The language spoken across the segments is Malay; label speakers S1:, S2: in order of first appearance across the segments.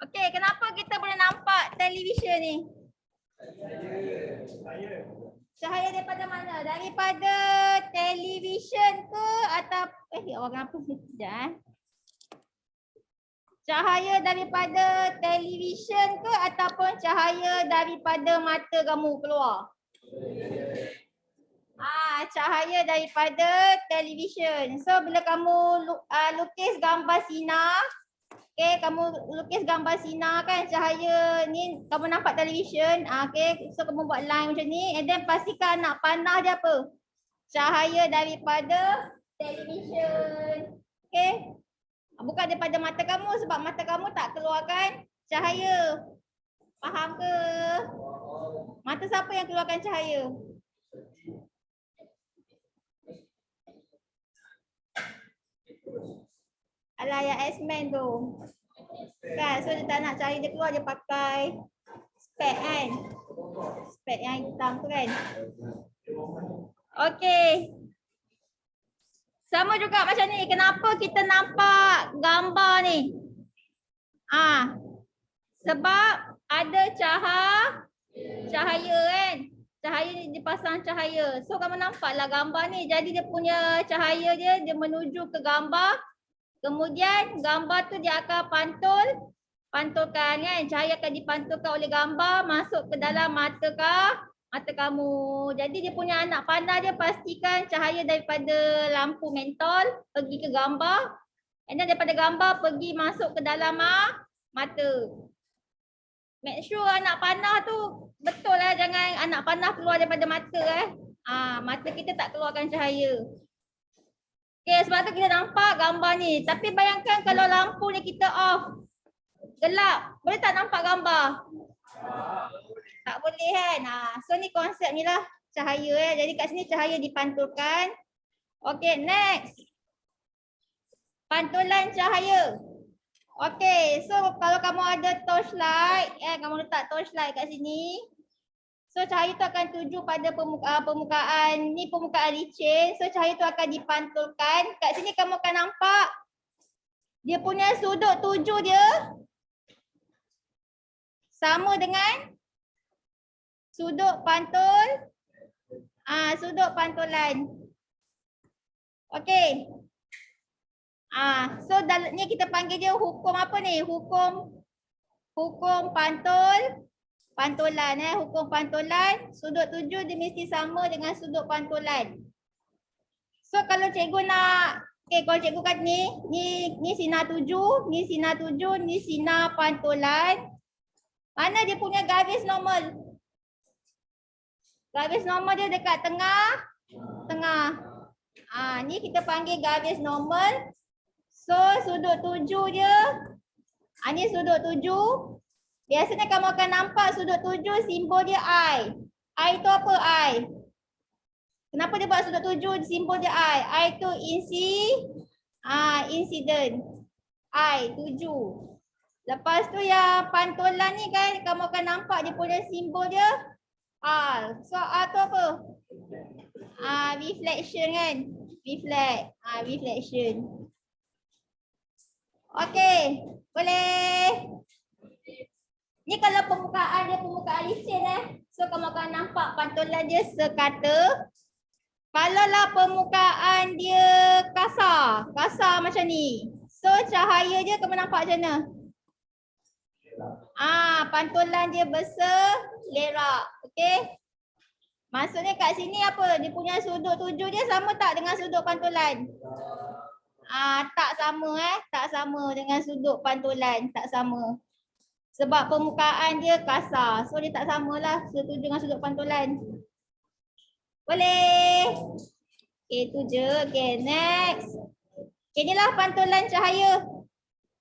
S1: Okey, kenapa kita boleh nampak televisyen ni? Cahaya daripada mana? Daripada televisyen ke atau orang apa ni? Sekejap Cahaya daripada televisyen ke ataupun cahaya daripada mata kamu keluar? Cahaya daripada televisyen. So bila kamu lukis gambar sinar, kamu lukis gambar sinar kan, cahaya ni kamu nampak televisyen, so kamu buat line macam ni, and then pastikan nak panah dia apa? Cahaya daripada televisyen. Bukan daripada mata kamu sebab mata kamu tak keluarkan cahaya. Faham ke? Mata siapa yang keluarkan cahaya? Alah, yang X-Men tu. Kan, so dia tak nak cahaya dia keluar, dia pakai spek kan. Spek yang hitam tu kan. Okey. Sama juga macam ni, kenapa kita nampak gambar ni? Sebab ada cahaya kan. Cahaya ni dipasang cahaya. So kamu nampaklah gambar ni. Jadi dia punya cahaya dia menuju ke gambar. Kemudian gambar tu dia akan pantulkan kan. Cahaya akan dipantulkan oleh gambar masuk ke dalam mata kamu. Jadi dia punya anak panah dia pastikan cahaya daripada lampu mentol pergi ke gambar. And then daripada gambar pergi masuk ke dalam mata. Make sure anak panah tu betul lah, jangan anak panah keluar daripada mata mata kita tak keluarkan cahaya. Sebab tu kita nampak gambar ni. Tapi bayangkan kalau lampu ni kita off, gelap, boleh tak nampak gambar? Tak boleh kan? So ni konsep ni lah cahaya Jadi kat sini cahaya dipantulkan. Okay, next. Pantulan cahaya. Okay, so kalau kamu ada torchlight, kamu letak torchlight kat sini. So cahaya tu akan tuju pada permukaan licin. So cahaya tu akan dipantulkan. Kat sini kamu akan nampak dia punya sudut tuju dia sama dengan sudut pantulan. Okey. So ni kita panggil dia hukum apa ni? Hukum pantulan. Hukum pantulan, sudut tuju dia mesti sama dengan sudut pantulan. So kalau cikgu nak, kalau cikgu kata ni sinar tuju, ni sinar tuju, ni sinar pantulan. Mana dia punya garis normal? Garis normal dia dekat tengah. Ni kita panggil garis normal. So sudut tuju dia, ni sudut tuju. Biasanya kamu akan nampak sudut tuju simbol dia I. I tu apa I? Kenapa dia buat sudut tuju simbol dia I? I tu incident. I tuju. Lepas tu yang pantulan ni kan kamu akan nampak dia punya simbol dia R. So R tu apa? Reflection kan? Reflection. Okey, boleh. Ni kalau permukaan licin So kamu akan nampak pantulan dia sekata. Kalaulah permukaan dia kasar macam ni. So cahaya dia kamu nampak macam mana? Pantulan dia berselerak. Okey. Maksudnya kat sini apa? Dia punya sudut tuju dia sama tak dengan sudut pantulan? Tak sama tak sama dengan sudut pantulan, tak sama. Sebab permukaan dia kasar. So dia tak samalah sudut tuju dengan sudut pantulan. Boleh? Okay, tu je. Okay, next. Okay, inilah pantulan cahaya.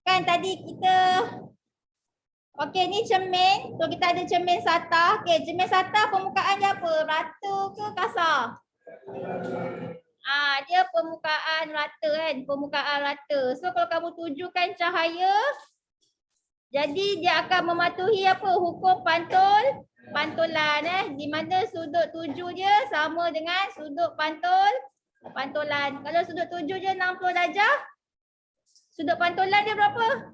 S1: Kan tadi kita okey, ni cermin. So kita ada cermin satah. Okey, cermin satah permukaan dia apa? Rata ke kasar? Dia permukaan rata kan? Permukaan rata. So kalau kamu tujukan cahaya, jadi dia akan mematuhi apa? Hukum pantulan di mana sudut tuju dia sama dengan sudut pantulan. Kalau sudut tuju dia 60 darjah, sudut pantulan dia berapa?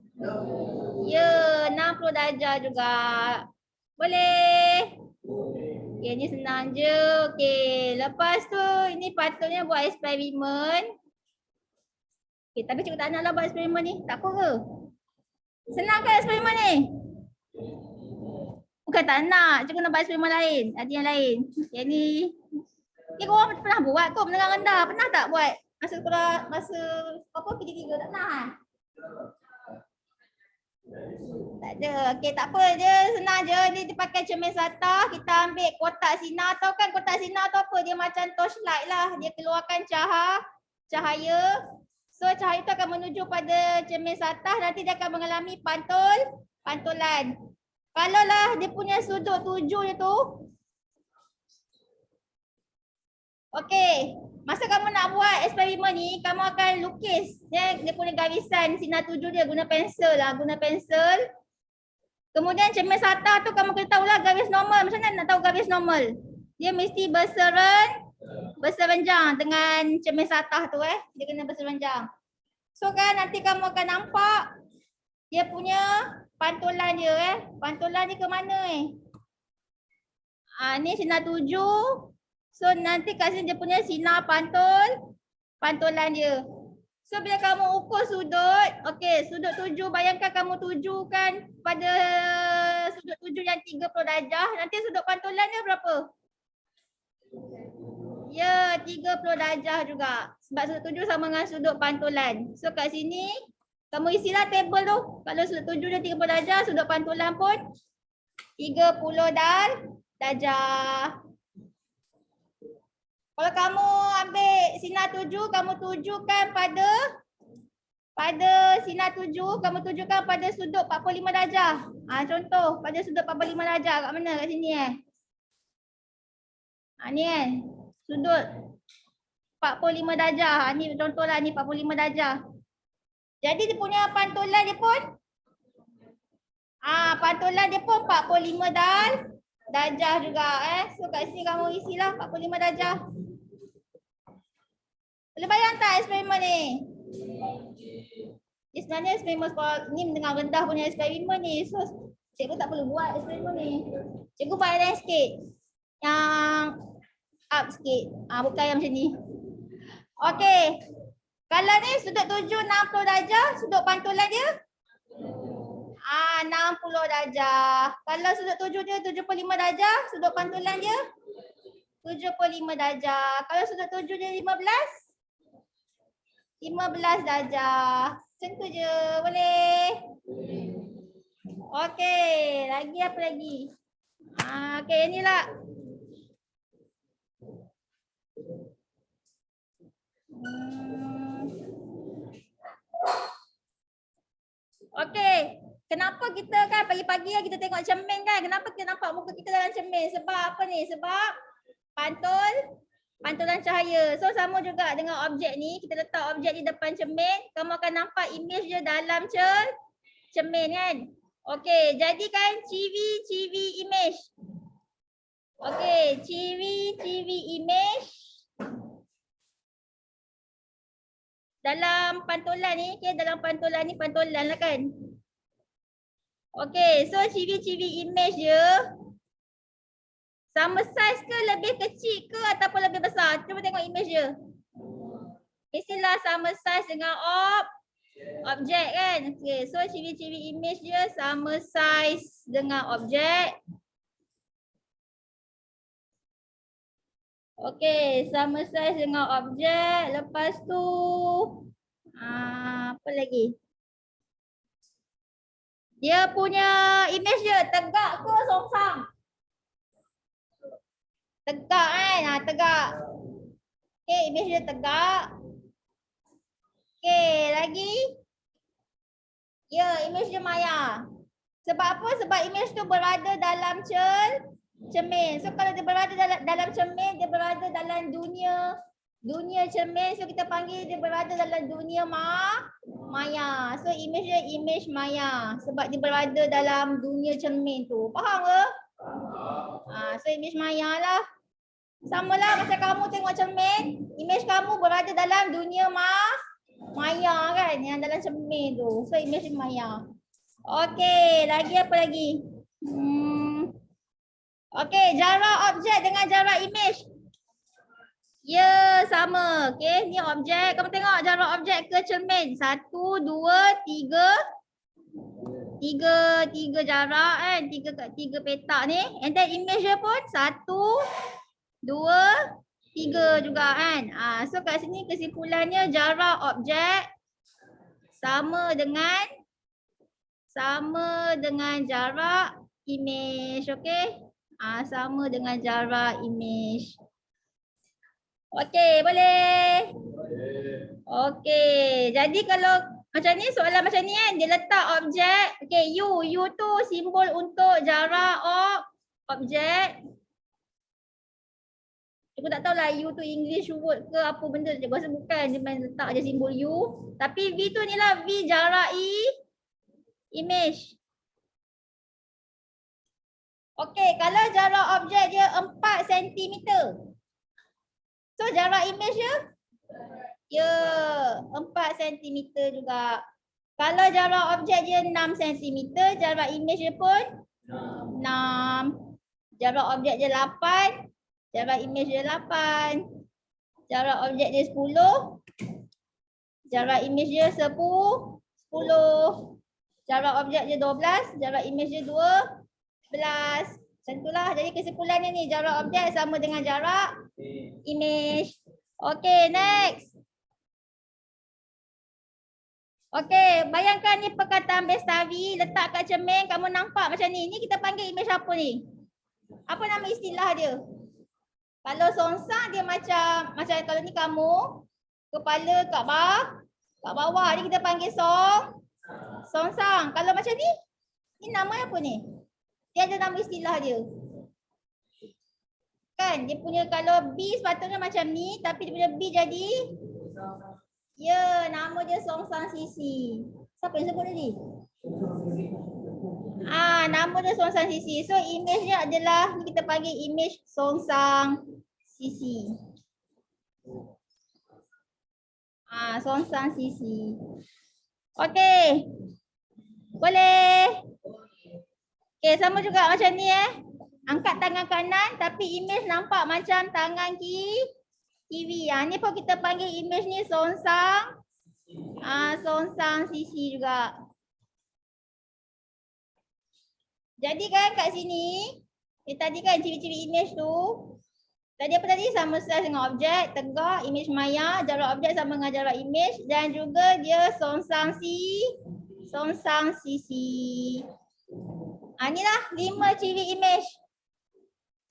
S1: Ya, 60 darjah juga. Boleh. Okay, ni senang je. Okay, lepas tu ini patutnya buat eksperimen. Okay, tapi cikgu tak naklah buat eksperimen ni. Tak apa ke? Senang ke eksperimen ni? Bukan tak nak. Cikgu nak buat eksperimen lain. Ada yang lain. Yang ni. Ni korang pernah buat kot menengah rendah. Pernah tak buat? Masa apa P3 tak pernah kan? Tak ada. Okey, tak apa je. Senang je. Dia pakai cermin SATA. Kita ambil kotak sinar. Tahu kan kotak sinar tu apa? Dia macam torchlight lah. Dia keluarkan cahaya. So cahaya tu akan menuju pada cermin SATA. Nanti dia akan mengalami pantulan. Kalau lah dia punya sudut tuju je tu. Okey. Masa kamu nak buat eksperimen ni, kamu akan lukis dia punya garisan sinar tuju dia guna pensel lah. Guna pensel. Kemudian cermin SATA tu kamu kena tahulah garis normal. Macam mana nak tahu garis normal? Dia mesti berserenjang dengan cermin SATA tu Dia kena berserenjang. So kan nanti kamu akan nampak dia punya pantulan dia Pantulan dia ke mana ni sinar tuju. So nanti kat sini dia punya sinar pantulan dia. So bila kamu ukur sudut, okey, sudut tuju, bayangkan kamu tujukan pada sudut tuju yang 30 darjah, nanti sudut pantulan dia berapa? Ya, 30 darjah juga. Sebab sudut tuju sama dengan sudut pantulan. So kat sini kamu isilah table tu. Kalau sudut tuju dia 30 darjah, sudut pantulan pun 30 darjah. Kalau kamu ambil sinar tuju, kamu tujukan pada sinar tuju, kamu tujukan pada sudut 45 darjah. Contoh pada sudut 45 darjah kat mana? Kat sini ni sudut 45 darjah. Ni contohlah ni 45 darjah. Jadi dia punya pantulan dia pun pantulan dia pun 45 darjah juga So kat sini kamu isilah 45 darjah. Boleh bayang tak eksperimen ni? Sebenarnya eksperimen sekolah ni menengah rendah punya eksperimen ni. So cikgu tak perlu buat eksperimen ni. Cikgu buat lain sikit. Yang up sikit. Bukan yang macam ni. Okey. Kalau ni sudut tuju 60 darjah, sudut pantulan dia 60 darjah. Kalau sudut tuju dia 75 darjah, sudut pantulan dia 75 darjah. Kalau sudut tuju dia 15 darjah. Macam tu je. Boleh? Okey. Lagi apa lagi? Okey, inilah. Okey. Kenapa kita kan pagi-pagi kita tengok cermin kan? Kenapa kita nampak muka kita dalam cermin? Sebab apa ni? Sebab pantulan cahaya. So sama juga dengan objek ni, kita letak objek di depan cermin, kamu akan nampak image dia dalam cermin kan. Okey, jadikan civi image. Okey, civi image dalam pantulan ni, dalam pantulan ni pantulan lah kan. Okey, so civi image dia sama saiz ke lebih kecil ke ataupun lebih besar? Cuba tengok image dia. Mestilah sama saiz dengan objek kan. Okay, so civi image dia sama saiz dengan objek. Okay, sama saiz dengan objek. Lepas tu apa lagi? Dia punya image dia tegak ke songsang? Tegak kan? Tegak. Okay, image dia tegak. Okay, lagi. Ya, image dia maya. Sebab apa? Sebab image tu berada dalam cermin. So kalau dia berada dalam cermin, dia berada dalam dunia cermin. So kita panggil dia berada dalam dunia maya. So image dia image maya. Sebab dia berada dalam dunia cermin tu. Faham ke? So image maya lah. Sama lah macam kamu tengok cermin, image kamu berada dalam dunia maya kan, yang dalam cermin tu. So image maya. Okey, lagi apa lagi? Okey, jarak objek dengan jarak image. Ya, sama. Okey, ni objek. Kamu tengok jarak objek ke cermin. 1, 2, 3. Tiga jarak kan. Tiga petak ni. And then image dia pun 1, 2, 3 juga kan. So kat sini kesimpulannya jarak objek sama dengan jarak image. Okey. Sama dengan jarak image. Okey, boleh. Okey. Jadi kalau macam ni, soalan macam ni kan, dia letak objek. Okey, U tu simbol untuk jarak objek. Aku tak tahulah U tu English word ke apa benda. Dia rasa bukan, dia main letak je simbol U. Tapi V tu ni lah, V jarak image. Okey, kalau jarak objek dia 4 cm. So jarak image dia? Ya, 4 cm juga. Kalau jarak objek dia 6 cm, jarak image dia pun 6. Jarak objek dia 8, jarak image dia 8. Jarak objek dia 10, jarak image dia 10. Jarak objek dia 12, jarak image dia 12. Macam itulah. Jadi kesimpulannya ni, jarak objek sama dengan jarak image. Okey, next. Okey, bayangkan ni perkataan Bestavi letak kat cermin, kamu nampak macam ni. Ni kita panggil image apa ni? Apa nama istilah dia? Kalau songsang dia macam kalau ni kamu, kepala kat bawah ni kita panggil songsang. Kalau macam ni nama apa ni? Dia ada nama istilah dia. Kan dia punya, kalau B sepatutnya macam ni, tapi dia punya B jadi ya, nama dia songsang sisi. Siapa yang sebut tadi? Nama dia songsang sisi. So image dia adalah, ni kita panggil image songsang sisi. Songsang sisi. Okey. Boleh. Okey, sama juga macam ni Angkat tangan kanan tapi image nampak macam tangan kiri. Ni pun kita panggil image ni songsang sisi juga. Jadi kan kat sini, tadi kan ciri-ciri image tu. Tadi apa tadi? Sama size dengan objek, tegak, image maya, jarak objek sama dengan jarak image, dan juga dia songsang sisi. Inilah 5 ciri image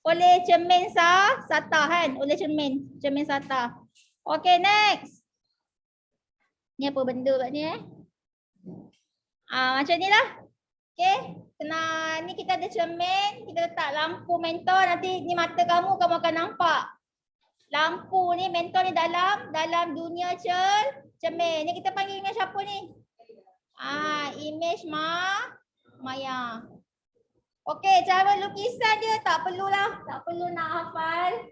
S1: oleh cermin SATA kan, oleh cermin SATA. Okay, next. Ni apa benda kat ni macam ni lah. Okay, ni kita ada cermin, kita letak lampu mentor, nanti ni mata kamu akan nampak. Lampu ni, mentor ni dalam dunia cermin. Ni kita panggil image apa ni? Image maya. Okey, cara lukisan dia tak perlu nak hafal.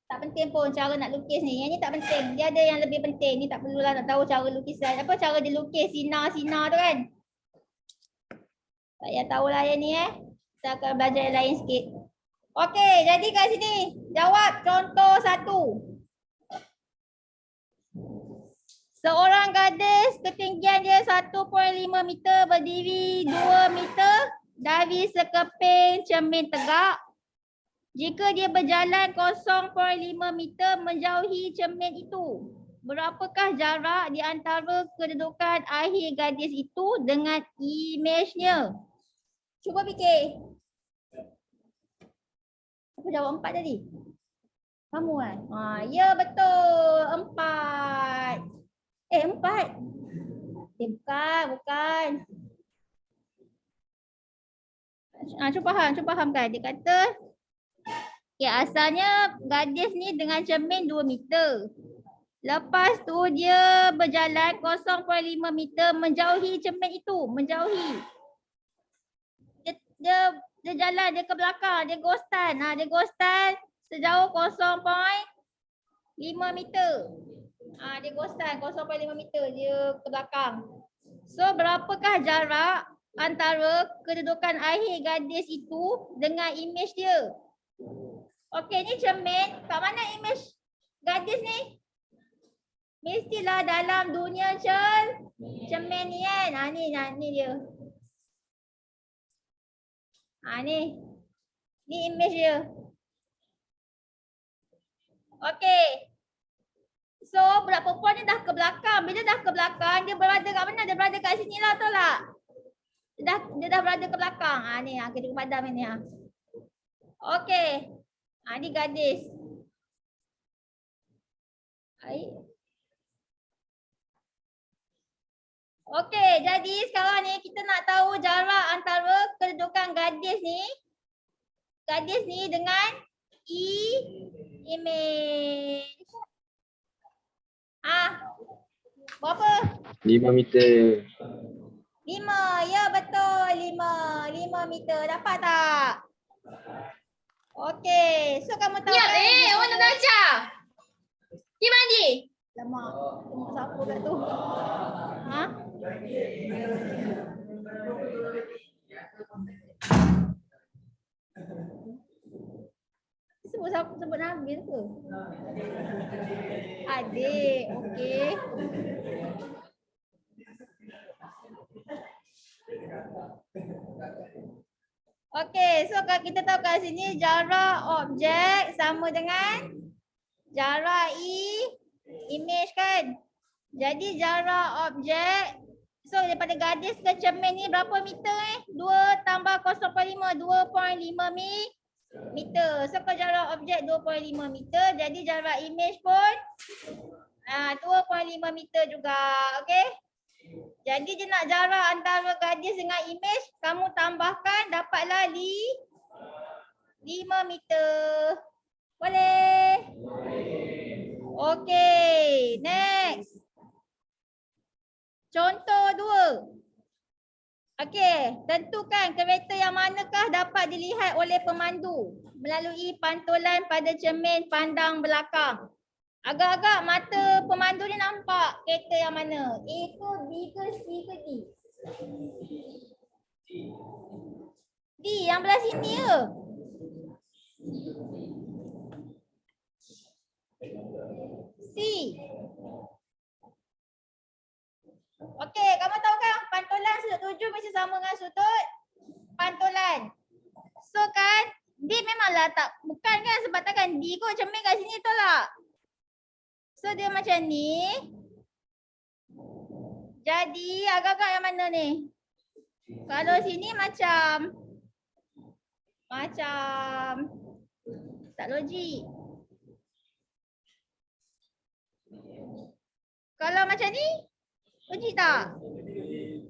S1: Tak penting pun cara nak lukis ni. Yang ni tak penting. Dia ada yang lebih penting. Ni tak perlulah nak tahu cara lukisan. Apa cara dia lukis sinar-sinar tu kan. Tak payah tahulah yang ni Kita akan belajar yang lain sikit. Okey, jadi kat sini jawab contoh 1. Seorang gadis ketinggian dia 1.5 meter berdiri 2 meter dari sekeping cermin tegak. Jika dia berjalan 0.5 meter menjauhi cermin itu, berapakah jarak di antara kedudukan akhir gadis itu dengan image-nya? Cuba fikir. Aku jawab 4 tadi. Kamu kan? Ya betul. 4. 4. Bukan. Cuba fahamkan. Dia kata asalnya gadis ni dengan cermin 2 meter. Lepas tu dia berjalan 0.5 meter menjauhi cermin itu. Dia jalan, dia ke belakang, dia ghostan. Dia ghostan sejauh 0.5 meter. Dia ghostan 0.5 meter, dia ke belakang. So berapakah jarak antara kedudukan akhir gadis itu dengan imej dia. Okey, ni cermin. Kat mana imej gadis ni? Mestilah dalam dunia cermin ni kan. Ni dia. Ni. Ni imej dia. Okey. So, budak perempuan ni dah ke belakang. Bila dah ke belakang, dia berada kat mana? Dia berada kat sini lah, tahu tak? Dia dah berada ke belakang. Ni, kita padam ni. Okey. Ni gadis. Okey, jadi sekarang ni kita nak tahu jarak antara kedudukan gadis ni dengan imej. Berapa?
S2: 5 meter.
S1: 5. Ya betul, 5. 5 meter. Dapat tak? Okey, so kamu tahu kan?
S3: Orang nak belajar. Pergi mandi.
S1: Lama. Tengok siapa kat tu. Sebut Nabil ke? Adik, okey. Okey, so kalau kita tahu kat sini jarak objek sama dengan jarak imej kan? Jadi jarak objek, so daripada gadis ke cermin ni berapa meter 2 tambah 0.5, 2.5 meter. So kalau jarak objek 2.5 meter, jadi jarak imej pun 2.5 meter juga. Okey? Jadi dia nak jarak antara gadis dengan imej, kamu tambahkan dapatlah 5 meter. Boleh? Okey, next. Contoh 2. Okey, tentukan kereta yang manakah dapat dilihat oleh pemandu melalui pantulan pada cermin pandang belakang. Agak-agak mata pemandu ni nampak kereta yang mana? A ke B ke C ke D? D yang belah sini ke? C. Okey, kamu tahu kan pantulan sudut tuju mesti sama dengan sudut pantulan. So kan D memanglah tak, bukan kan sebab takkan D kot cermin kat sini tu lah. So dia macam ni. Jadi agak-agak yang mana ni? Kalau sini macam tak logik. Kalau macam ni logik tak?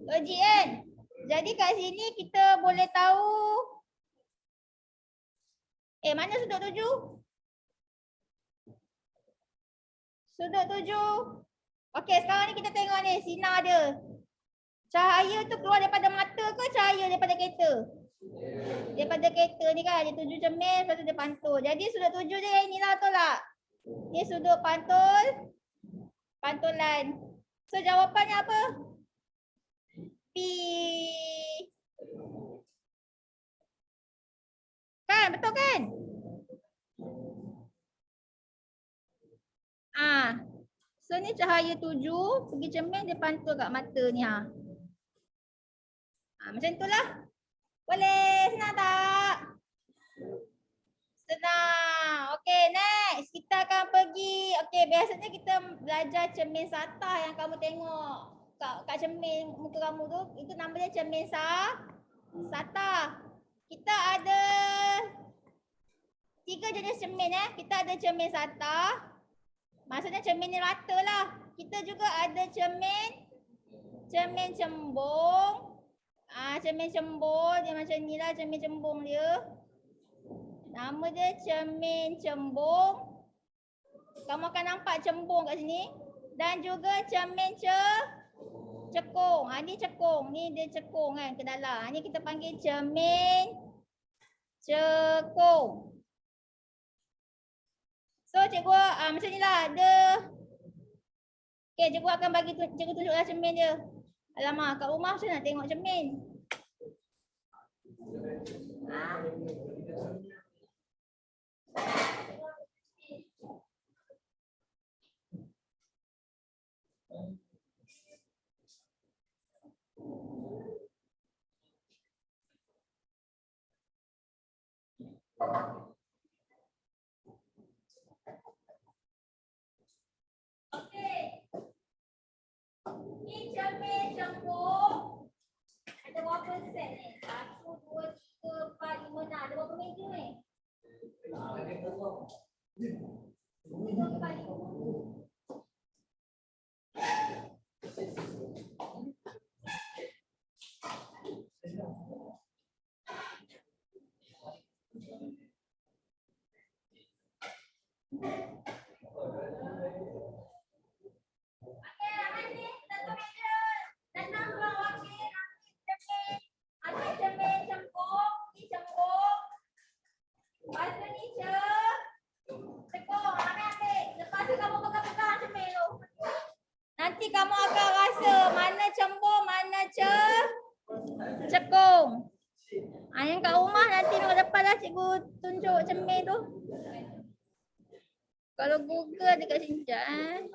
S1: Logik kan? Jadi kat sini kita boleh tahu mana sudut tuju? Sudut tuju. Okey, sekarang ni kita tengok ni sinar dia. Cahaya tu keluar daripada mata ke cahaya daripada kereta? Daripada kereta ni kan, dia tuju cermin, lepas tu dia pantul. Jadi sudut tuju dia yang inilah tu lah. Ni sudut pantulan. So jawapannya apa? P. Kan, betul kan? So ni cahaya tuju, pergi cermin dia pantul kat mata ni macam itulah. Boleh, senang tak? Senang. Okey, next. Kita akan pergi. Okey, biasanya kita belajar cermin satah yang kamu tengok kat cermin muka kamu tu. Itu nama dia cermin satah. Kita ada 3 jenis cermin Kita ada cermin satah. Maksudnya cermin ni rata lah. Kita juga ada cermin cembung. Cermin cembung dia macam ni lah, cermin cembung dia. Nama dia cermin cembung. Kamu akan nampak cembung kat sini. Dan juga cermin cekung. Ni cekung, ni dia cekung kan ke dalam. Ni kita panggil cermin cekung. So cikgu macam ni lah Okay, cikgu akan bagi cikgu tunjuklah cermin dia. Alamak, kat rumah macam nak tengok cermin. Ha? Okey. Ni cermin cembung. Ada berapa set ni? 1, 2, 3, 4, 5, 6. Ada berapa meja ni? 3 kali. Okey, ramai ni. Satu meja. Senang keluar wakil. Ambil cermin. Ambil cermin cembung. Ni cembung. Lepas tu ni cekung. Ambil. Lepas tu kamu pegang-pegang cermin tu. Nanti kamu akan rasa mana cembung, mana cekung. Yang kat rumah nanti minggu depan lah cikgu tunjuk cermin tu. Kalau Google dekat sini sekejap.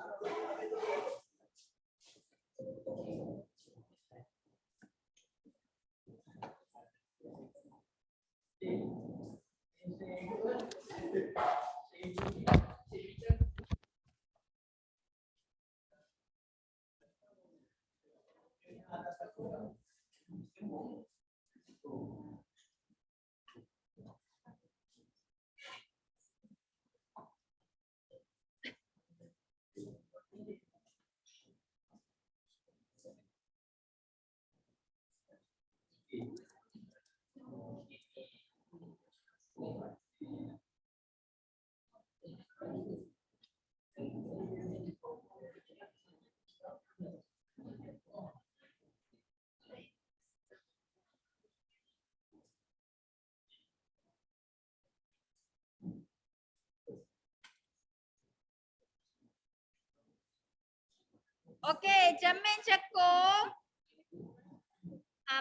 S1: Okey, cermin cekung.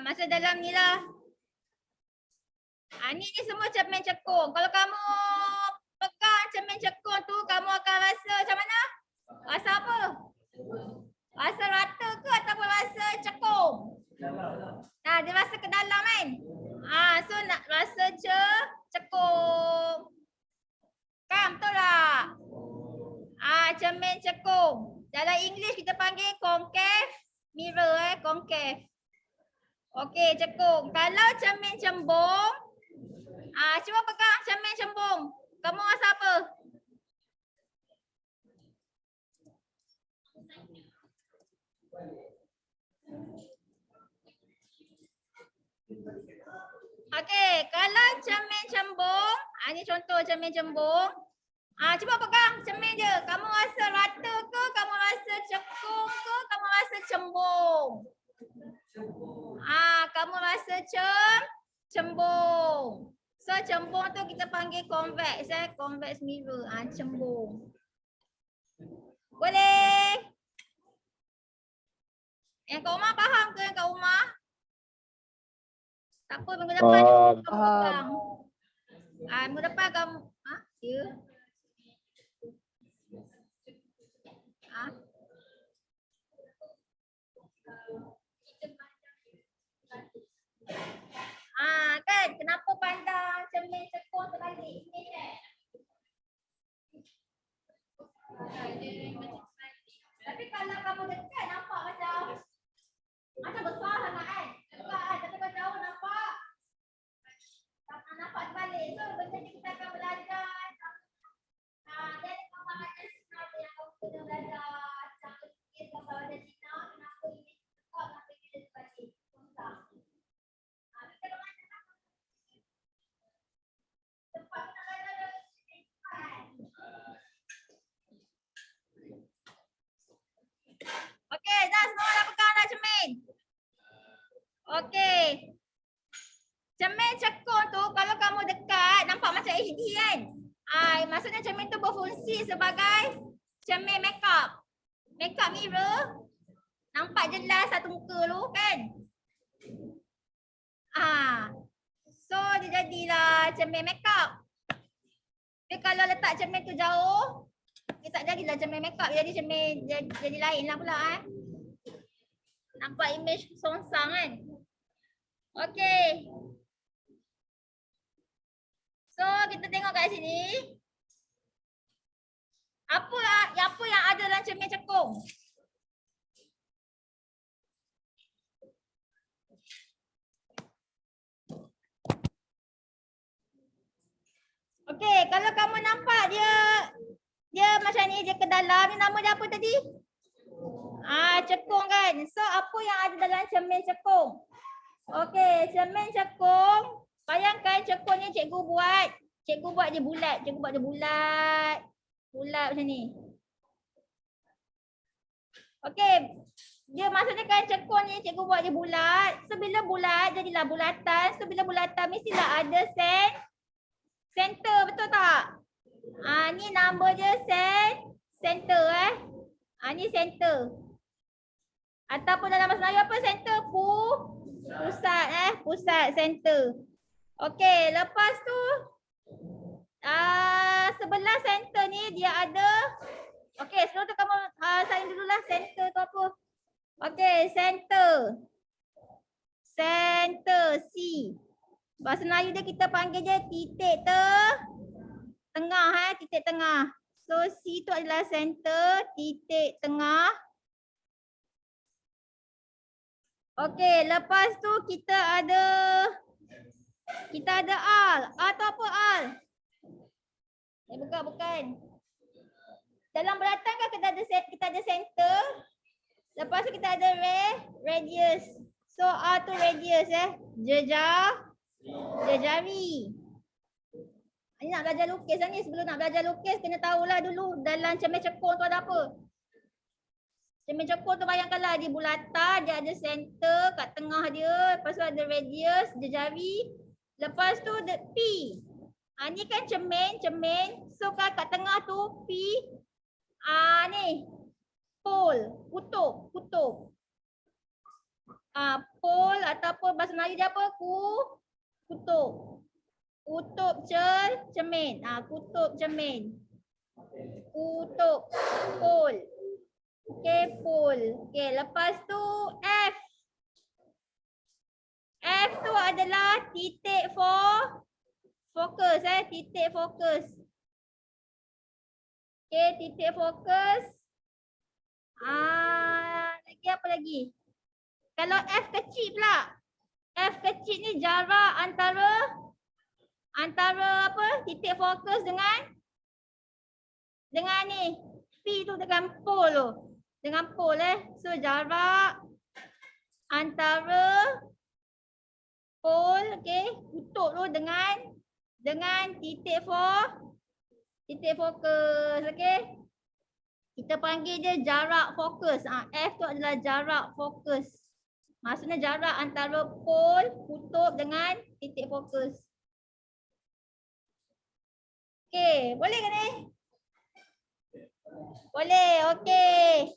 S1: Masuk dalam ni lah. Ni semua cermin cekung. Kalau kamu pegang cermin cekung tu, kamu akan rasa macam mana? Rasa apa? Rasa rata ke ataupun rasa cekung? Dia rasa ke dalam kan? So nak rasa cekung. Kan betul tak? Cermin cekung. Dalam English kita panggil concave mirror concave. Okey, cekung. Kalau cermin cembung, cuba pegang cermin cembung. Kamu rasa apa? Okey, kalau cermin cembung, ni contoh cermin cembung. Cuba pegang cermin je. Kamu rasa rata ke? Kamu rasa cekung ke? Kamu rasa cembung? Kamu rasa cembung. So cembung tu kita panggil convex convex mirror. Cembung. Boleh? Yang kat rumah faham ke yang kat rumah? Tak apa, minggu depan kamu pegang. Minggu depan kamu ya. Kan kenapa pandang cermin cekung terbalik? Tapi kalau kamu dekat nampak macam besar sangat kan? Dekat kan? Tapi kalau jauh nampak terbalik. So benda ni kita akan belajar. Dia ada pemahaman sebenarnya yang kamu kena belajar. Cara fikir kalau ada Cina, kenapa ini tekak, kenapa ini terbalik. Susah. Kita belajar tempat kita belajar kan? Okey, dah semua dah pegang dah cermin. Okey. Cermin cekung tu kalau kamu dekat nampak macam HD kan? Maksudnya cermin tu berfungsi sebagai cermin makeup. Makeup mirror. Nampak jelas satu muka tu kan? So dia jadilah cermin makeup. Tapi kalau letak cermin tu jauh, dia tak jadilah cermin makeup, jadi cermin jadi lain lah pula Nampak image songsang kan? Okey. So kita tengok kat sini. Apa yang ada dalam cermin cekung? Okey, kalau kamu nampak dia macam ni, dia ke dalam, ni nama dia apa tadi? Cekung kan. So apa yang ada dalam cermin cekung? Okey, cermin cekung, bayangkan cekung ni cikgu buat dia bulat, bulat macam ni. Okey, dia maksudnya kan cekung ni cikgu buat dia bulat. So bila bulat jadilah bulatan. So bila bulatan mestilah ada center, betul tak? Ni nama dia center ni center. Ataupun dalam bahasa Melayu apa center? Pusat center. Okey, lepas tu sebelah center ni dia ada. Okey, sebelum tu kamu sign dululah center tu apa. Okey, center C. Bahasa Melayu dia kita panggil je titik tengah titik tengah. So C tu adalah center, titik tengah. Okey, lepas tu kita ada al. Al tu apa al? Bukan. Dalam bulatan kan kita ada center. Lepas tu kita ada radius. So R tu radius jejari. Ini nak belajar lukis ni. Sebelum nak belajar lukis kena tahulah dulu dalam cermin cekung tu ada apa. Cermin cekung tu bayangkanlah dia bulatan, dia ada center kat tengah dia, lepas tu ada radius jejari. Lepas tu P. Ni kan cermin. So kat tengah tu P. Ni pole, kutub. Pole ataupun bahasa Melayu dia apa? Kutub. Kutub cermin. Kutub cermin. Kutub. Pole. Okey, pole. Okey, lepas tu F. F tu adalah titik fokus titik fokus. Okey, titik fokus. Lagi apa lagi? Kalau F kecil pula. F kecil ni jarak antara apa? Titik fokus dengan ni. P tu dengan pole tu. Dengan pole So jarak antara pole kutub tu dengan titik fokus Kita panggil dia jarak fokus. F tu adalah jarak fokus. Maksudnya jarak antara pole kutub dengan titik fokus. Okey, boleh ke ni? Boleh, okey.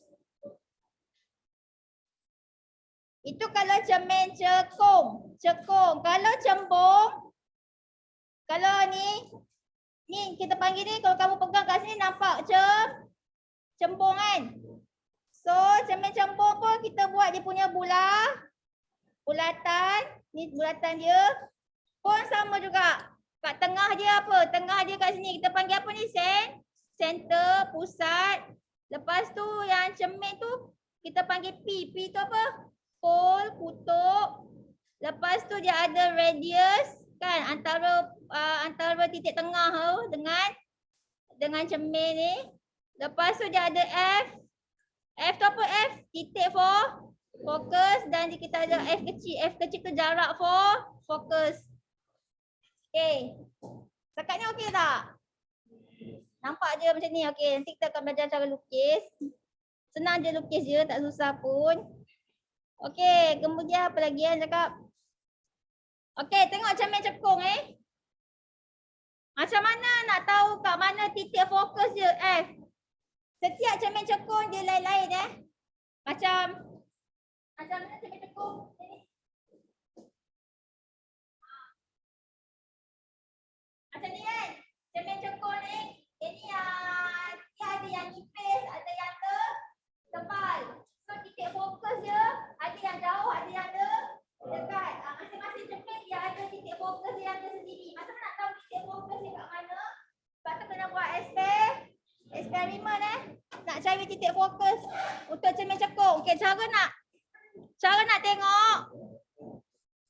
S1: Itu kalau cermin cekung. Kalau cembung, kalau ni kita panggil ni, kalau kamu pegang kat sini nampak cembung kan? So cermin cembung pun kita buat dia punya bulatan. Ni bulatan dia. Pun sama juga. Kat tengah dia apa? Tengah dia kat sini kita panggil apa ni? Center, pusat. Lepas tu yang cermin tu kita panggil P. P tu apa? Pole, kutub. Lepas tu dia ada radius kan antara titik tengah tu dengan cermin ni. Lepas tu dia ada F. F tu apa F? Titik fokus dan kita ada F kecil. F kecil tu jarak fokus. Okey. Setakat ni okey tak? Nampak je macam ni. Okey, nanti kita akan belajar cara lukis. Senang je lukis je, tak susah pun. Okey, kemudian apa lagi yang cakap? Okey, tengok cermin cekung Macam mana nak tahu kat mana titik fokus dia F? Setiap cermin cekung dia lain-lain Macam mana cermin cekung? macam ni kan. Cermin cekung ni, ini dia ada yang nipis, ada yang tebal. So titik fokus dia ada yang jauh, ada yang dekat. Masing-masing cermin dia ada titik fokus dia yang tersendiri. Macam mana nak tahu titik fokus dia kat mana? Sebab tu kena buat eksperimen nak cari titik fokus untuk cermin cekung. Okey, cara nak tengok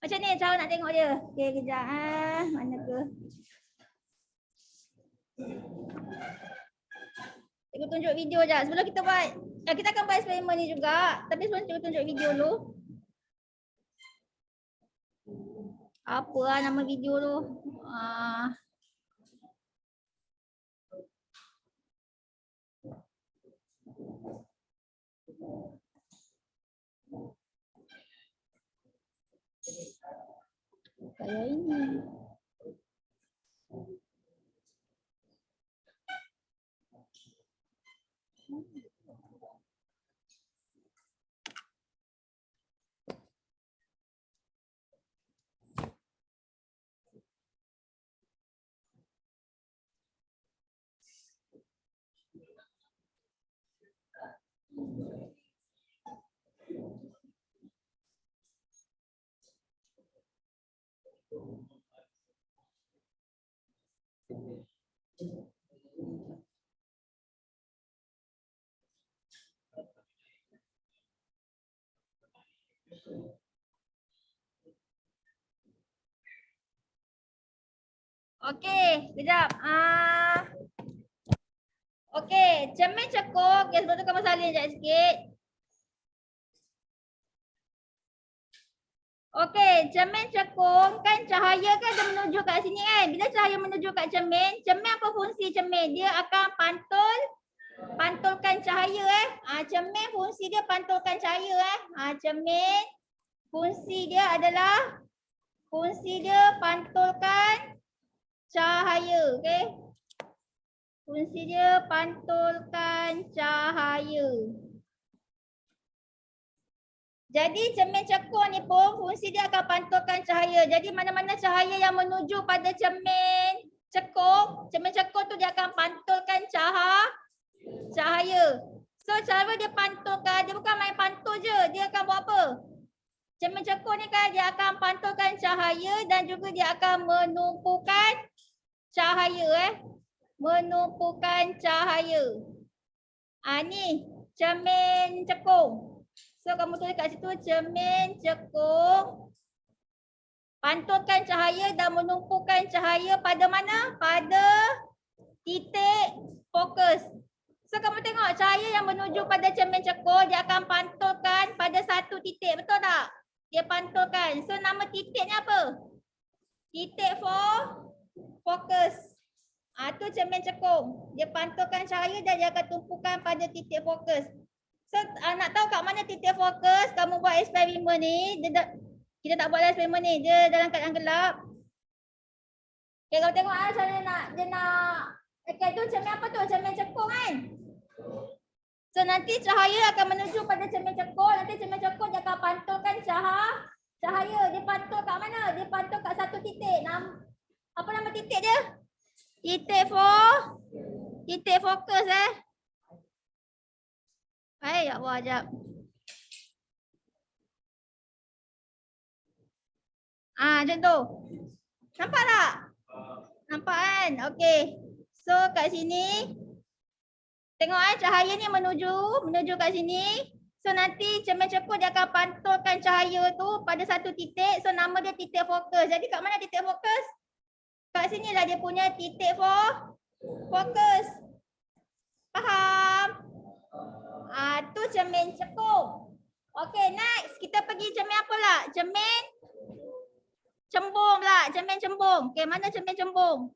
S1: macam ni, cara nak tengok dia. Okey, kejap mana ke? Cikgu tunjuk video je. Sebelum kita buat, kita akan buat eksperimen ni juga. Tapi sebelum cikgu tunjuk video dulu. Apa lah nama video tu? Kayak ini. Okey, kejap. Okey, cermin cekung. Okey, sebelum tu kamu salin sekejap sikit. Okey, cermin cekung kan cahaya kan dia menuju kat sini kan. Bila cahaya menuju kat cermin apa fungsi cermin? Dia akan pantulkan cahaya cermin fungsi dia pantulkan cahaya cermin fungsi dia adalah pantulkan cahaya, okey. Fungsi dia pantulkan cahaya. Jadi cermin cekung ni pun fungsi dia akan pantulkan cahaya. Jadi mana-mana cahaya yang menuju pada cermin cekung tu dia akan pantulkan cahaya. So cara dia pantulkan, dia bukan main pantul je. Dia akan buat apa? Cermin cekung ni kan dia akan pantulkan cahaya dan juga dia akan menumpukan cahaya menumpukan cahaya. Ni cermin cekung. So kamu tulis kat situ cermin cekung pantulkan cahaya dan menumpukan cahaya pada mana? Pada titik fokus. So kamu tengok cahaya yang menuju pada cermin cekung dia akan pantulkan pada satu titik, betul tak? Dia pantulkan. So nama titiknya apa? Titik fokus. Tu cermin cekung. Dia pantulkan cahaya dan dia akan tumpukan pada titik fokus. So nak tahu kat mana titik fokus, kamu buat eksperimen ni. Kita tak buat eksperimen ni, dia dalam keadaan gelap. Okay, kau tengok cara dia nak okay, tu cermin apa tu? Cermin cekung kan? So nanti cahaya akan menuju pada cermin cekung. Nanti cermin cekung dia akan pantulkan cahaya. Dia pantul kat mana? Dia pantul kat satu titik. Apa nama titik dia? Titik fokus ya Allah, jap. Macam tu. Nampak tak? Nampak kan? Okey. So kat sini tengok cahaya ni menuju kat sini. So nanti cermin cekung dia akan pantulkan cahaya tu pada satu titik. So nama dia titik fokus. Jadi kat mana titik fokus? Kat sinilah dia punya titik fokus. Faham? Tu cermin cekung. Okey, next kita pergi cermin apa pula? Cermin cembung pula. Cermin cembung. Okey, mana cermin cembung?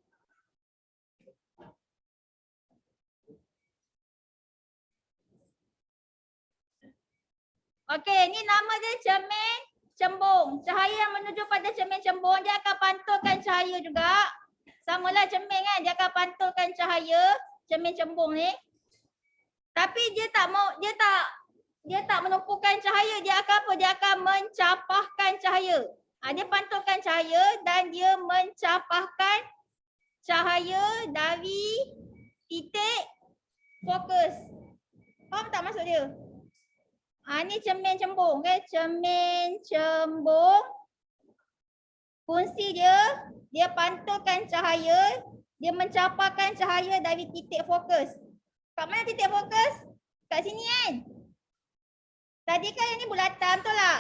S1: Okey, ni nama dia cermin cembung. Cahaya yang menuju pada cermin cembung dia akan pantulkan cahaya juga. Samalah cermin kan, dia akan pantulkan cahaya cermin cembung ni. Tapi dia tak menumpukan cahaya, dia akan apa? Dia akan mencapahkan cahaya. Dia pantulkan cahaya dan dia mencapahkan cahaya dari titik fokus. Faham tak maksud dia? Ni cermin cembung, okay? Cermin cembung. Fungsi dia, dia pantulkan cahaya, dia mencapahkan cahaya dari titik fokus. Kat mana titik fokus? Kat sini kan? Tadi kan yang ni bulatan betul tak?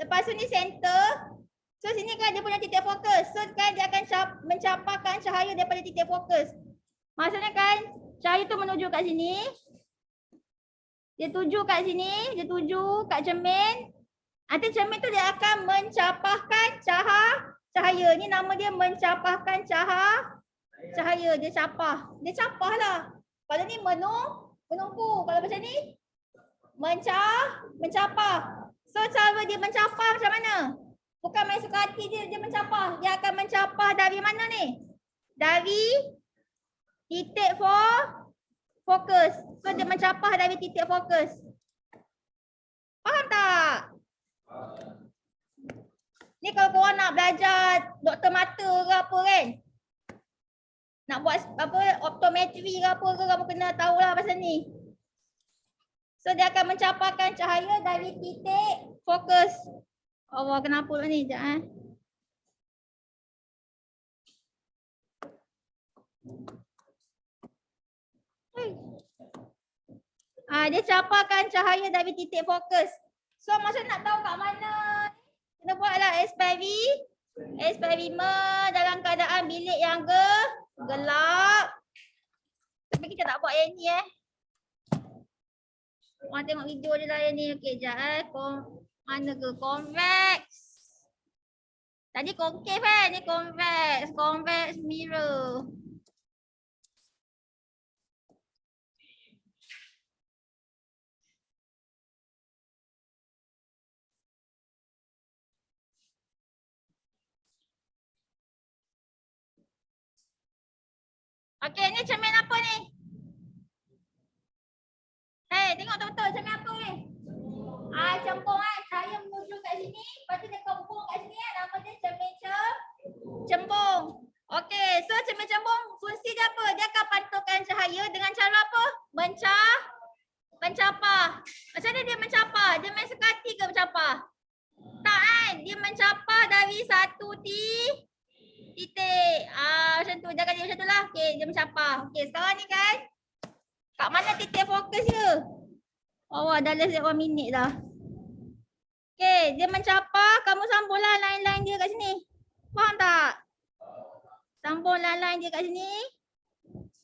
S1: Lepas tu ni center. So sini kan dia punya titik fokus. So kan dia akan mencapahkan cahaya daripada titik fokus. Maksudnya kan cahaya tu menuju kat sini. Dia tuju kat sini, dia tuju kat cermin. Nanti cermin tu dia akan mencapahkan cahaya. Ni nama dia mencapahkan cahaya. Dia capah. Dia capah lah. Kalau ni menunggu. Kalau macam ni mencapah. So cara dia mencapah macam mana? Bukan main suka hati dia mencapah. Dia akan mencapah dari mana ni? Dari titik fokus. So dia mencapah dari titik fokus. Faham tak? Ni kalau korang nak belajar doktor mata ke apa kan? Nak buat apa optometri ke apa ke, kamu kena tahulah pasal ni. So dia akan mencapahkan cahaya dari titik fokus. Allah, kenapa pula ni? Sekejap dia capahkan cahaya dari titik fokus. So macam nak tahu kat mana, kena buatlah eksperimen dalam keadaan bilik yang gelap. Tapi kita tak buat yang ni Orang tengok video je lah yang ni. Okey, sekejap mana ke? Convex. Tadi concave kan? Ni convex. Convex mirror. Okey, ni cermin apa ni? Tengok betul-betul cermin apa ni? Cembung kan? Cahaya menuju kat sini, lepas tu dia kembung kat sini kan? Nama dia cermin cembung. Okey, so cermin cembung fungsi dia apa? Dia akan pantulkan cahaya dengan cara apa? Mencapah. Macam mana dia mencapah? Dia main sekati ke mencapah? Tak kan? Dia mencapah dari satu titik. Macam tu. Jaga dia macam tu lah. Okey, dia mencapah. Okey, sekarang ni kan. Kat mana titik fokus dia? Dah less than 1 minit dah. Okey, dia mencapah. Kamu sambunglah line-line dia kat sini. Faham tak? Sambung line-line dia kat sini.